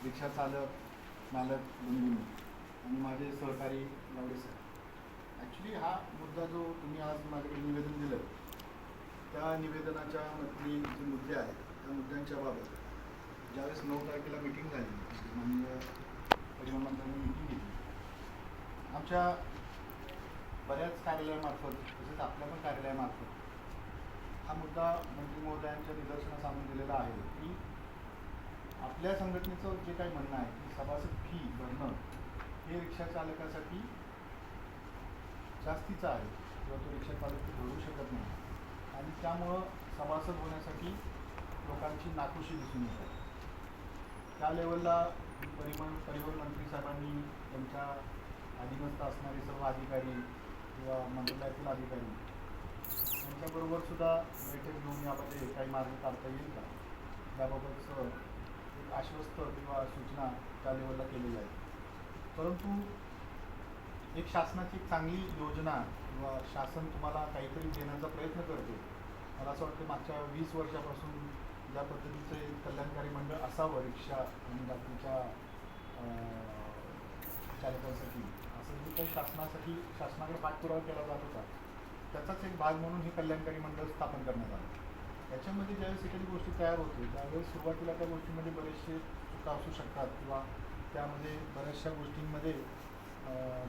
रिक्षा चालक मालक बंधूंनो आणि माझे सहकारी लावडे सर. ॲक्च्युली हा मुद्दा जो तुम्ही आज माझ्याकडे निवेदन दिलं त्या निवेदनाच्या मधली जे मुद्दे आहेत त्या मुद्द्यांच्या बाबत ज्यावेळेस 9 तारखेला मीटिंग झाली माननीय परिवहन मंत्र्यांनी मीटिंग घेतली. आमच्या बऱ्याच कार्यालयामार्फत तसेच आपल्या पण कार्यालयामार्फत हा मुद्दा मंत्री महोदयांच्या निदर्शनास आणून दिलेला आहे की आपल्या संघटनेचं जे काही म्हणणं आहे की सभासद फी भरणं हे रिक्षा चालकासाठी जास्तीचं आहे किंवा तो रिक्षा चालक ते भरू शकत नाही आणि त्यामुळं सभासद होण्यासाठी लोकांची नाखुशी दिसून येत आहे. त्या लेवलला परिवहन मंत्री साहेबांनी त्यांच्या अधीनस्थ असणारे सर्व अधिकारी किंवा मंत्रालयातील अधिकारी यांच्याबरोबर सुद्धा बैठक घेऊन यामध्ये काही मार्ग काढता येईल का त्याबाबतचं एक आश्वस्त किंवा सूचना त्या लेवलला केलेल्या आहेत. परंतु एक शासनाची एक चांगली योजना किंवा शासन तुम्हाला काहीतरी देण्याचा प्रयत्न करते. मला असं वाटतं मागच्या 20 वर्षापासून ज्या पद्धतीचं एक कल्याणकारी मंडळ असावं रिक्षा आणि बाकीच्या चालकांसाठी असं जे काही शासनाकडे पाठपुरावा केला जात होता त्याचाच एक भाग म्हणून हे कल्याणकारी मंडळ स्थापन करण्यात आलं. याच्यामध्ये ज्यावेळेस एखादी गोष्टी तयार होते त्यावेळेस सुरुवातीला त्या गोष्टीमध्ये बरेचसे चुका असू शकतात किंवा त्यामध्ये बऱ्याचशा गोष्टींमध्ये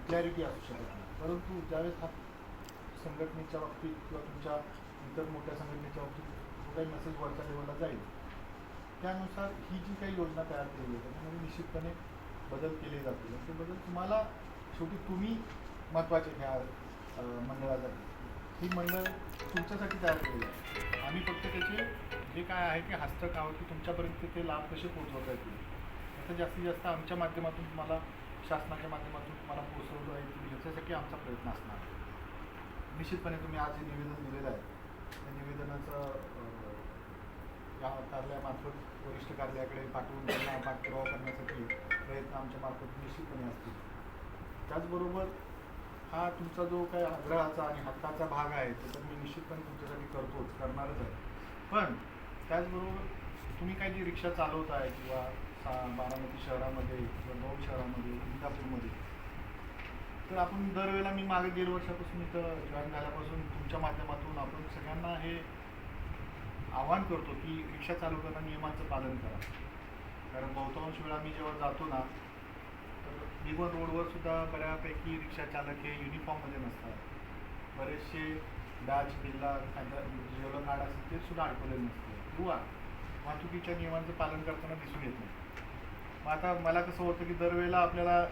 क्लॅरिटी असू शकत नाही. परंतु ज्यावेळेस हा संघटनेच्या बाबतीत किंवा तुमच्या इतर मोठ्या संघटनेच्या बाबतीत जो काही मेसेज वरच्या लेवलला जाईल त्यानुसार ही जी काही योजना तयार केली आहे त्याच्यामध्ये निश्चितपणे बदल केले जातील. ते बदल तुम्हाला शेवटी तुम्ही महत्त्वाचे ह्या मंडळासाठी. ही मंडळ तुमच्यासाठी तयार केलेलं आहे. आम्ही फक्त त्याचे जे काय आहे ते हस्तक आहोत की तुमच्यापर्यंत ते लाभ कसे पोहोचवता येतील त्याचं जास्तीत जास्त आमच्या माध्यमातून तुम्हाला शासनाच्या माध्यमातून तुम्हाला पोहोचवलं आहे याच्यासाठी आमचा प्रयत्न असणार आहे. निश्चितपणे तुम्ही आज जे निवेदन दिलेलं आहे त्या निवेदनाचं या कार्यालयामार्फत वरिष्ठ कार्यालयाकडे पाठवून त्यांना पाठपुरावा करण्यासाठी प्रयत्न आमच्या मार्फत निश्चितपणे असतील. त्याचबरोबर हा तुमचा जो काही आग्रहाचा आणि हक्काचा भाग आहे तो तर मी निश्चितपणे तुमच्यासाठी करणारच आहे. पण त्याचबरोबर तुम्ही काही जी रिक्षा चालवत आहे किंवा बारामती शहरामध्ये किंवा दौंड शहरामध्ये इंदापूरमध्ये तर आपण दरवेळेला मी मागे 1.5 वर्षापासून इथं जॉईन झाल्यापासून तुमच्या माध्यमातून आपण सगळ्यांना हे आवाहन करतो की रिक्षा चालवताना नियमांचं पालन करा. कारण बहुतांश वेळा मी जेव्हा जातो ना तर निगवण रोडवर सुद्धा बऱ्यापैकी रिक्षा चालक हे युनिफॉर्ममध्ये नसतात. बरेचसे बॅच बिल्ला जेवढं कार्ड असेल ते सुद्धा अडकवलेलं नसतं किंवा वाहतुकीच्या नियमांचं पालन करताना दिसून येत नाही. मग आता मला कसं होतं की दरवेळेला आपल्याला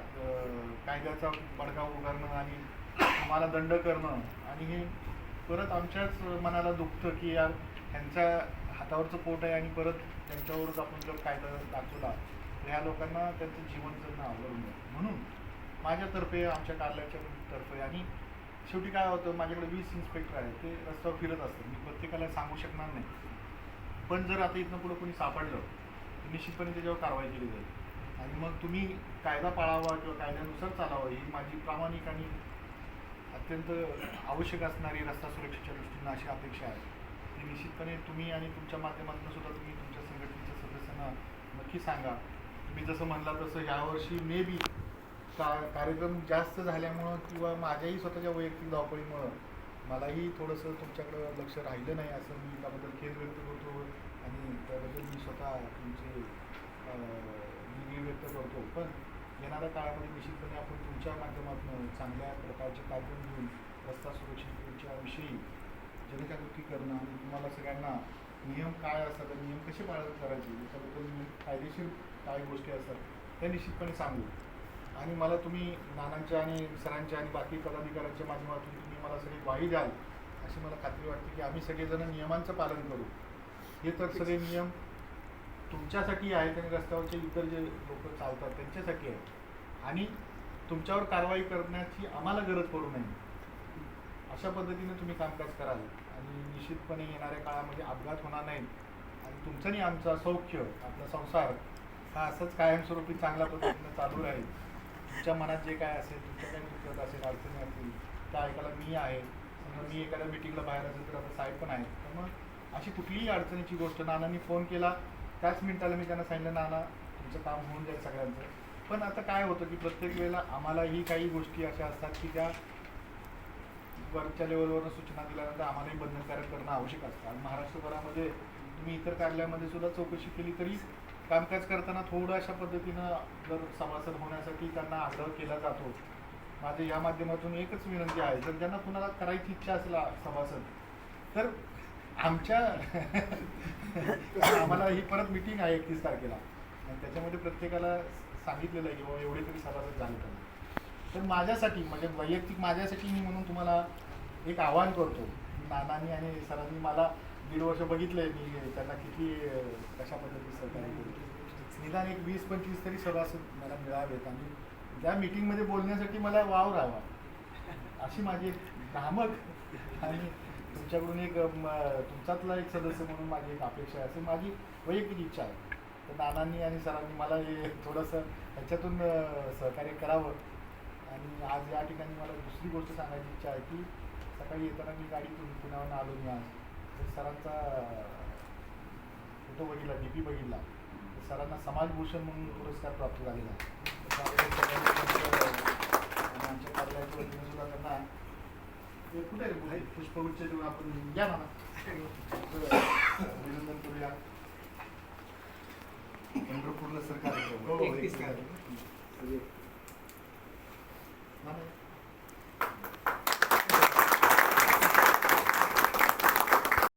कायद्याचा बडगा उगारणं आणि तुम्हाला दंड करणं आणि हे परत आमच्याच मनाला दुखतं की यार ह्यांच्या हातावरचं पोट आहे आणि परत त्यांच्यावरच आपण जर कायदा दाखवला तर ह्या लोकांना त्यांचं जीवन जगणं अवघडून जातं. म्हणून माझ्यातर्फे आमच्या कार्यालयाच्या तर्फे आणि शेवटी काय होतं माझ्याकडे 20 इन्स्पेक्टर आहेत ते रस्त्यावर फिरत असतात. मी प्रत्येकाला सांगू शकणार नाही. पण जर आता इथनं पुढं कोणी सापडलं तर निश्चितपणे त्याच्यावर कारवाई केली जाईल आणि मग तुम्ही कायदा पाळावा किंवा कायद्यानुसार चालावं ही माझी प्रामाणिक आणि अत्यंत आवश्यक असणारी रस्ता सुरक्षेच्या दृष्टीनं अशी अपेक्षा आहे. ती निश्चितपणे तुम्ही आणि तुमच्या माध्यमातून सुद्धा तुम्ही तुमच्या संघटनेच्या सदस्यांना नक्की सांगा. तुम्ही जसं म्हणला तसं ह्यावर्षी मे बी कार्यक्रम जास्त झाल्यामुळं किंवा माझ्याही स्वतःच्या वैयक्तिक धावपळीमुळं मलाही थोडंसं तुमच्याकडं लक्ष राहिलं नाही असं मी त्याबद्दल खेद व्यक्त करतो आणि त्याबद्दल मी स्वतः तुमचे दिलगिरी व्यक्त करतो. पण येणाऱ्या काळामध्ये निश्चितपणे आपण तुमच्या माध्यमातून चांगल्या प्रकारचे कार्यक्रम घेऊन रस्ता सुरक्षिततेच्या विषयी जनजागृती करणं आणि तुम्हाला सगळ्यांना नियम काय असतात आणि नियम कसे पालन करायचे याच्याबद्दल कायदेशीर काय गोष्टी असतात त्या निश्चितपणे सांगू. आणि मला तुम्ही नानांच्या आणि सरांच्या आणि बाकी पदाधिकाऱ्यांच्या माध्यमातून तुम्ही मला सगळी ग्वाही द्याल अशी मला खात्री वाटते की आम्ही सगळेजण नियमांचं पालन करू. हे तर सगळे नियम तुमच्यासाठी आहेत आणि रस्त्यावरचे इतर जे लोक चालतात त्यांच्यासाठी आहे आणि तुमच्यावर कारवाई करण्याची आम्हाला गरज पडू नये अशा पद्धतीने तुम्ही कामकाज कराल आणि निश्चितपणे येणाऱ्या काळामध्ये अपघात होणार नाहीत आणि तुमचं आणि आमचा सौख्य आपला संसार हा असंच कायमस्वरूपी चांगल्या पद्धतीनं चालू राहील. तुमच्या मनात जे काय असेल तुमच्या काही दुःखत असेल अडचणी असतील त्या ऐकायला मी आहे. समजा मी एखाद्या मिटिंगला बाहेर असेल तर आता साहेब पण आहेत. तर मग अशी कुठलीही अडचणीची गोष्ट नानांनी फोन केला त्याच मिनिटाला मी त्यांना सांगितलं नाना तुमचं काम होऊन जाईल सगळ्यांचं. पण आता काय होतं की प्रत्येक वेळेला आम्हालाही काही गोष्टी अशा असतात की त्या वरच्या लेवलवरून सूचना दिल्यानंतर आम्हालाही बंधनकारक करणं आवश्यक असतं. आणि महाराष्ट्रभरामध्ये तुम्ही इतर कार्यालयामध्ये सुद्धा चौकशी केली तरी कामकाज करताना थोडं अशा पद्धतीनं जर सभासद होण्यासाठी त्यांना आग्रह केला जातो. माझे या माध्यमातून एकच विनंती आहे, जर ज्यांना कुणाला करायची इच्छा असेल सभासद, तर आमच्या आम्हाला ही परत मिटिंग आहे 31 तारखेला आणि त्याच्यामध्ये प्रत्येकाला सांगितलेलं आहे की बाबा एवढे तरी सभासद झाले पाहिजे. तर माझ्यासाठी म्हणजे वैयक्तिक माझ्यासाठी मी म्हणून तुम्हाला एक आवाहन करतो. नानांनी आणि सरांनी मला 1.5 वर्ष बघितलं आहे, मी त्यांना किती कशा पद्धतीने सहकार्य करतो. निदान एक 20-25 तरी सभासद मला मिळावेत आणि त्या मीटिंगमध्ये बोलण्यासाठी मला वाव राहावा अशी माझी एक धामक आणि तुमच्याकडून एक तुमच्यातला एक सदस्य म्हणून माझी एक अपेक्षा आहे, अशी माझी वैयक्तिक इच्छा आहे. तर नानांनी आणि सरांनी मला हे थोडंसं ह्याच्यातून सहकार्य करावं. आणि आज या ठिकाणी मला दुसरी गोष्ट सांगायची इच्छा आहे की सकाळी येताना मी गाडीतून पुण्यावरून आलो मी आज, तर सरांचा फोटो बघितला, DP बघितला, तर सरांना समाजभूषण म्हणून पुरस्कार प्राप्त झालेला आहे. आणि आमच्या कार्यालयाच्या वतीने सुद्धा त्यांना ते कुठे आहे पुष्पगुच्छ देऊन आपण या म्हणा अभिनंदन करूया. पंढरपूरला सरकार